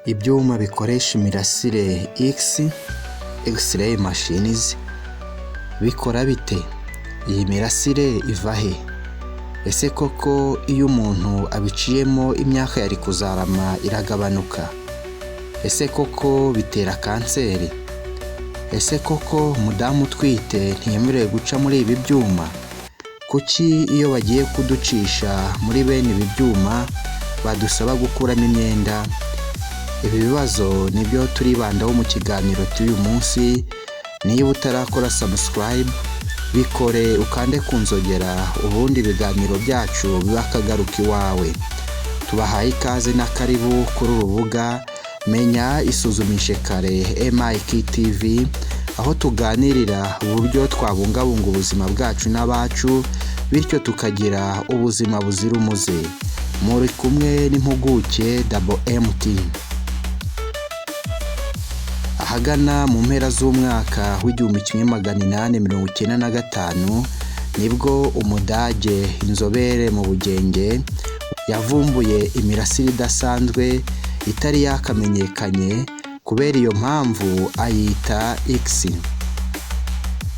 Ibyuma bikoresha imirasire X-ray machines bikora bite? Iyi mirasire iva he? Ese koko iyo umuntu abiciyemo imyaka yari kuzarama iragabanuka? Ese koko bitera kanseri? Ese koko umudamu utwite ntiyemerewe guca muri ibi byuma? Kuki iyo bagiye kuducisha muri bene ibi byuma badusaba gukuramo imyenda? Ibi bibazo nibyo turibandaho mu kiganiro cy'uyu munsi. Niba utarakora subscribe, bikore ukande kunzogera, ubundi ibiganiro byacu bibakagaruka iwawe. Tubahaye ikaze na karibu kuri urubuga Menya Isuzumishe Kare MIK TV, aho tuganirira uburyo twabungabunga ubuzima bwacu n'abacu, bityo tukagira ubuzima buzira umuze. Muri kumwe n'impuguke MT. Ahagana mu mpera z'umwaka w'1895 nibwo Umudage inzobere mu bugenge yavumbuye imirasire idasanzwe itari yakamenyekanye, kubera iyo mpamvu ayita X.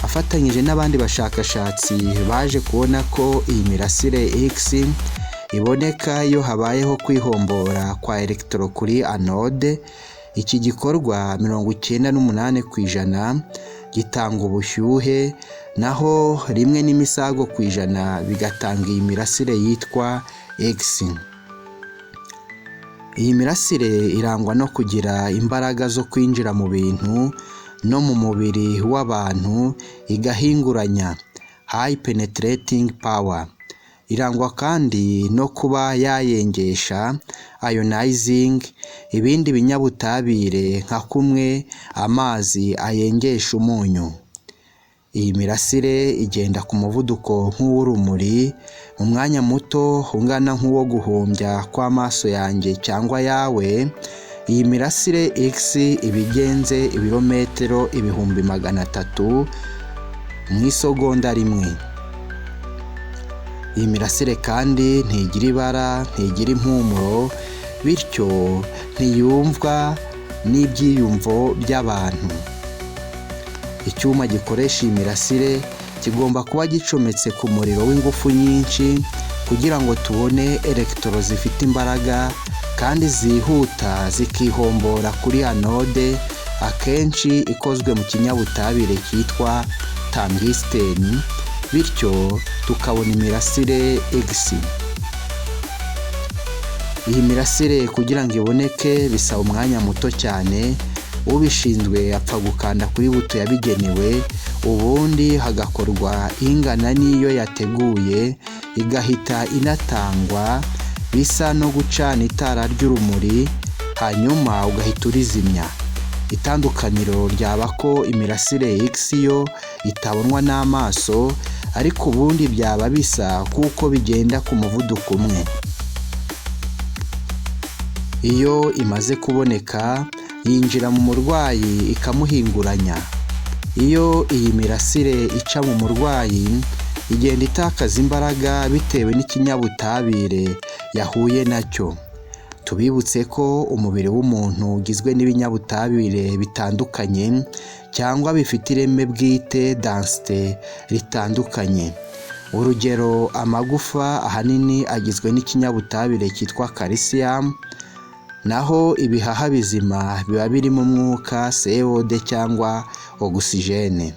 Afatanyije n'abandi bashakashatsi baje kubona ko iyi mirasire X iboneka iyo habayeho kwihombora kwa electron kuri anode. Iki gikorwa 98% gitanga ubushyuhe, naho 1% bigatanga iyi mirasire yitwa X. Iyi mirasire irangwa no kugira imbaraga zo kwinjira mu bintu no mu mubiri w'abantu igahinguranya, high penetrating power. Irangwa kandi no kuba yayengesha, ionizing, ibindi binyabutabire nka kumwe amazi ayengesha umunyu. Iyi mirasire igenda ku muvuduko nk'uw'urumuri, mu mwanya muto ungana nk'uwo guhumbya kw'amaso yanjye cyangwa yawe. Iyi mirasire X ibigenze ibirometero 300,000 mu isegonda rimwe. Iyi mirasire kandi ntigira ibara, ntigira impumuro, bityo ntiyumvwa n'ibyiyumvo by'abantu. Icyuma gikoresha iyi mirasire kigomba kuba gicometse ku muriro w'ingufu nyinshi kugira ngo tubone electron zifite imbaraga kandi zihuta zikihombora kuri anode, akenshi ikozwe mu kinyabutabire cyitwa tungsten, bityo tukabona imirasire X. Iyi mirasire kugira ngo iboneke bisaba umwanya muto cyane. Ubishinzwe apfa gukanda kuri buto yabigenewe, ubundi hagakorwa ingana n'iyo yateguye, igahita inatangwa, bisa no gucana itara ry'urumuri, hanyuma ugahita urizimya. Itandukaniro ryaba ko imirasire X yo itabonwa n'amaso, ariko ubundi byaba bisa kuko bigenda ku muvuduko umwe. Iyo imaze kuboneka yinjira mu murwayi ikamuhinguranya. Iyo iyi mirasire ica mu murwayi igenda itakaza imbaraga bitewe n'ikinyabutabire yahuye nacyo. Tubibutse ko umubiri w'umuntu ugizwe n'ibinyabutabire bitandukanye cyangwa bifite ireme bwite densité ritandukanye. Urugero, amagufa ahanini agizwe n'ikinyabutabire cyitwa calcium, naho ibihaha bizima biba birimo umwuka CO2 cyangwa oxygene.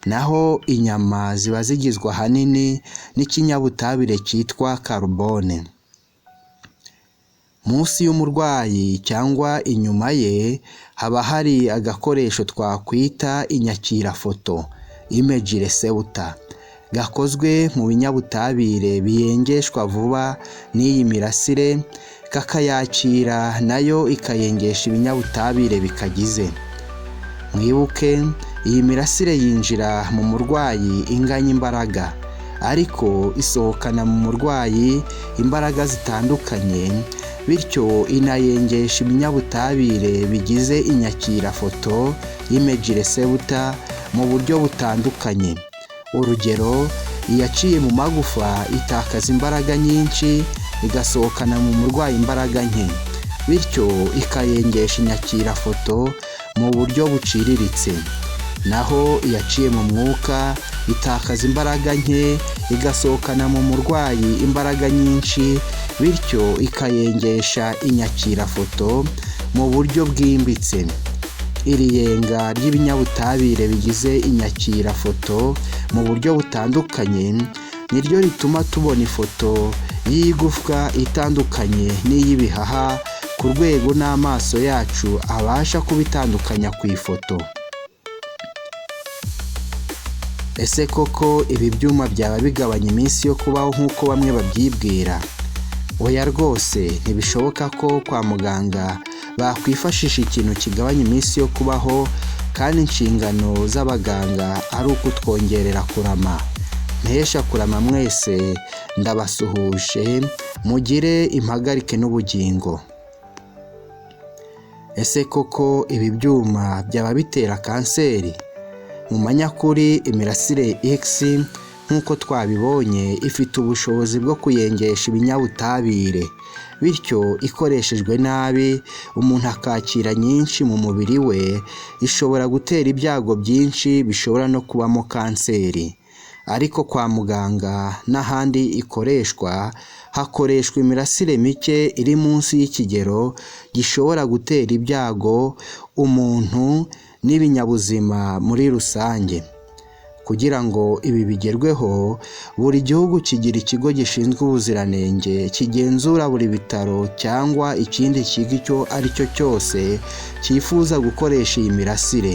Naho inyama ziba zigizwe ahanini n'ikinyabutabire cyitwa carbone. Munsi y'umurwayi cyangwa inyuma ye haba hari agakoresho twakwita inyakirafoto, image receptor, gakozwe mu binyabutabire biyengeshwa vuba n'iyi mirasire, kakayakira nayo ikayengesha ibinyabutabire bikagize. Mwibuke, iyi mirasire yinjira mu murwayi inganya imbaraga, ariko isohokana mu murwayi imbaraga zitandukanye, bityo inayengesha ibinyabutabire bigize inyakirafoto, image receptor, mu buryo butandukanye. Urugero, iyaciye mu magufa itakaza imbaraga nyinshi igasohokana mu murwayi imbaraga nke. bityo ikayengesha inyakirafoto mu buryo buciriritse. Naho iyaciye mu mwuka itakaza imbaraga nke, igasohokana mu murwayi imbaraga nyinshi, bityo ikayengesha inyakirafoto mu buryo bwimbitse. Iri yenga ry'ibinyabutabire bigize inyakirafoto mu buryo butandukanye niryo rituma tubona ifoto y'igufwa itandukanye n'iy'ibihaha ku rwego n'amaso yacu abasha kubitandukanya ku ifoto. Ese koko ibi byuma byaba bigabanya iminsi yo kubaho nk'uko bamwe babyibwira? Oya rwose, ntibishoboka ko kwa muganga bakwifashisha ikintu kigabanya iminsi yo kubaho kandi inshingano z'abaganga ari ukutwongerera kurama. Mpesha kurama mwese, ndabasuhuje, mugire impagarike n'ubugingo. Ese koko ibi byuma byaba bitera kanseri? Mu manyakuri imirasire X nk'uko twabibonye ifite ubushobozi bwo kuyengesha ibinyabutabire, bityo ikoreshejwe nabi umuntu akakira nyinshi mu mubiri we ishobora gutera ibyago byinshi bishobora no kubamo kanseri. Ariko kwa muganga n'ahandi ikoreshwa, hakoreshwa imirasire mike iri munsi y'ikigero gishobora gutera ibyago umuntu n'ibinyabuzima muri rusange. Kugira ngo ibi bigerweho, buri gihugu kigira ikigo gishinzwe ubuziranenge kigenzura buri bitaro cyangwa ikindi kigo icyo ari cyo cyose cyifuza gukoresha iyi mirasire,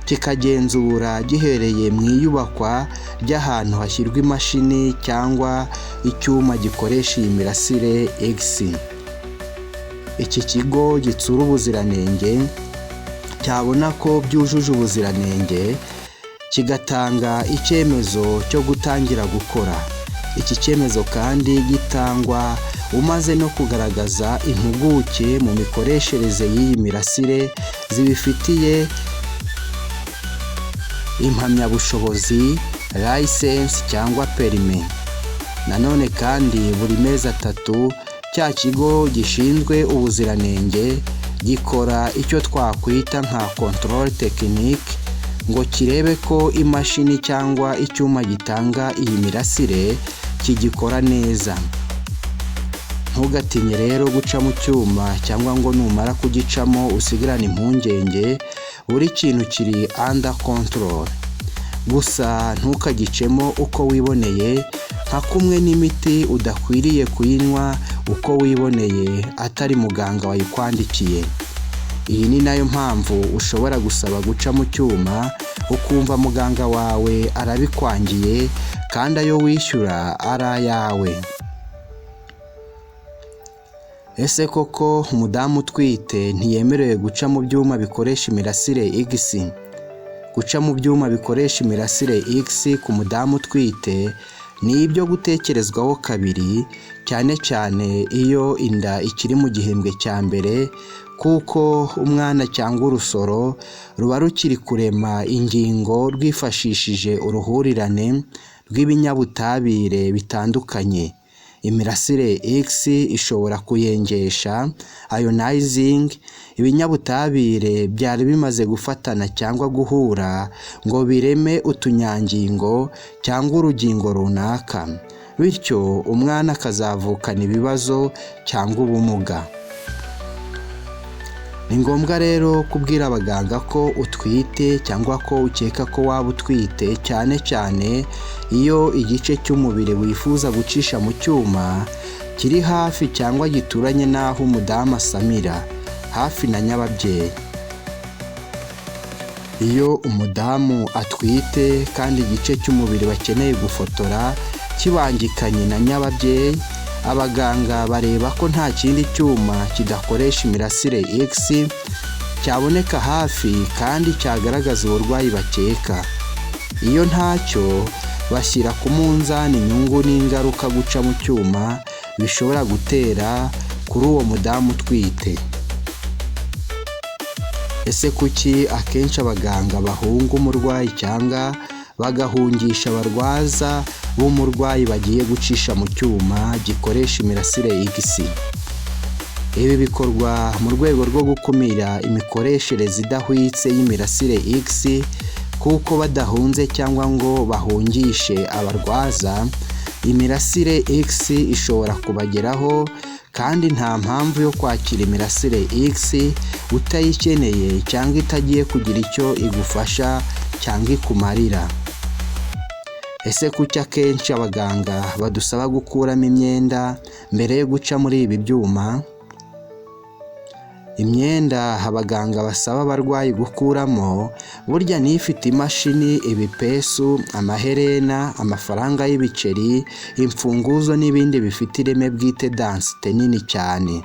kikagenzura gihereye mu iyubakwa ry'ahantu hashyirwa imashini cyangwa icyuma gikoresha iyi mirasire X. Iki kigo gitsura ubuziranenge cyabona ko byujuje ubuziranenge, kigatanga icyemezo cyo gutangira gukora. Iki cyemezo kandi gitangwa umaze no kugaragaza impuguke mu mikoreshereze y'iyi mirasire zibifitiye impamyabushobozi, license cyangwa perime. Nanone kandi buri mezi 3 cya kigo gishinzwe ubuziranenge gikora icyo twakwita nka control technique ngo kirebe ko imashini cyangwa icyuma gitanga iyi mirasire kigikora neza. Ntugatinye rero guca mu cyuma cyangwa ngo numara kugicamo usigarane impungenge, buri kintu kiri under control. Gusa ntukagicemo uko wiboneye, nka kumwe n'imiti udakwiriye kuyinywa uko wiboneye atari muganga wayikwandikiye. Iyi ni nayo mpamvu ushobora gusaba guca mu cyuma ukumva muganga wawe arabikwangiye kandi ayo wishyura ari ayawe. Ese koko umudamu utwite ntiyemerewe guca mu byuma bikoresha imirasire X? Guca mu byuma bikoresha imirasire X ku mudamu utwite ni ibyo gutekerezwaho kabiri, cyane cyane iyo inda ikiri mu gihembwe cya mbere, kuko umwana cyangwa urusoro ruba rukiri kurema ingingo rwifashishije uruhurirane rw'ibinyabutabire bitandukanye. Imirasire X ishobora kuyengesha ionizing ibinyabutabire byari bimaze gufatana cyangwa guhura ngo bireme utunyangingo cyangwa urugingo runaka, bityo umwana akazavukana ibibazo cyangwa ubumuga. Ni ngombwa rero kubwira abaganga ko utwite cyangwa ko ukeka ko waba utwite, cyane cyane iyo igice cy'umubiri wifuza gucisha mu cyuma kiri hafi cyangwa gituranye n'aho umudamu asamira, hafi na nyababyeyi. Iyo umudamu atwite kandi igice cy'umubiri bakeneye gufotora kibangikanye na nyababyeyi, abaganga bareba ko nta kindi cyuma kidakoresha imirasire X cyaboneka hafi kandi cyagaragaza uburwayi bakeka. Iyo ntacyo, bashyira ku munzani inyungu n'ingaruka guca mu cyuma bishobora gutera kuri uwo mudamu utwite. Ese kuki akenshi abaganga bahunga umurwayi cyangwa bagahungisha abarwaza b'umurwayi bagiye gucisha mu cyuma gikoresha imirasire X? Ibi bikorwa mu rwego rwo gukumira imikoreshereze idahwitse y'imirasire X, kuko badahunze cyangwa ngo bahungishe abarwaza, imirasire X ishobora kubageraho kandi nta mpamvu yo kwakira imirasire X utayikeneye cyangwa itagiye kugira icyo igufasha cyangwa ikumarira. Ese kuki akenshi abaganga badusaba gukuramo imyenda mbere yo guca muri ibi byuma? Imyenda abaganga basaba abarwayi gukuramo burya niyo ifite imashini, ibipesu, amaherena, amafaranga y'ibiceri, imfunguzo n'ibindi bifite ireme bwite densite nini cyane.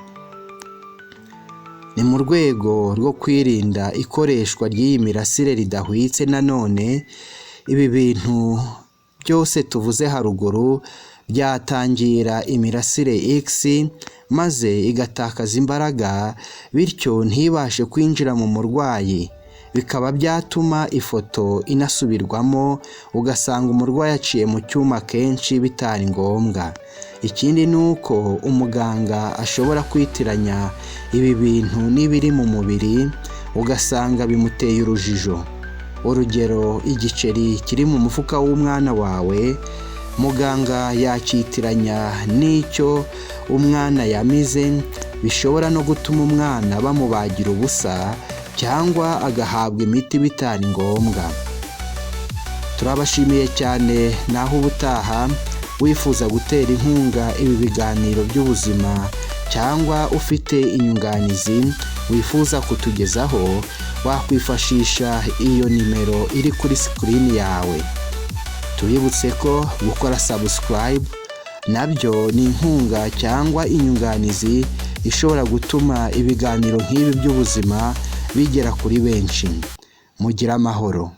Ni mu rwego rwo kwirinda ikoreshwa ry'iyi mirasire ridahwitse. Nanone ibi bintu byose tuvuze haruguru byatangira imirasire X maze igatakaza imbaraga, bityo ntibashe kwinjira mu murwayi, bikaba byatuma ifoto inasubirwamo ugasanga umurwayi aciye mu cyuma kenshi bitari ngombwa. Ikindi ni uko umuganga ashobora kwitiranya ibi bintu n'ibiri mu mubiri ugasanga bimuteye urujijo. Urugero, igiceri kiri mu mufuka w'umwana wawe muganga yakitiranya n'icyo umwana yamize, bishobora no gutuma umwana bamubagira ubusa cyangwa agahabwa imiti bitari ngombwa. Turabashimiye cyane, naho ubutaha. Wifuza gutera inkunga ibi biganiro by'ubuzima cyangwa ufite inyunganizi wifuza kutugezaho, wakwifashisha iyo nimero iri kuri sikirini yawe. Tubibutse ko gukora subscribe nabyo ni inkunga cyangwa inyunganizi ishobora gutuma ibiganiro nk'ibi by'ubuzima bigera kuri benshi. Mugire amahoro.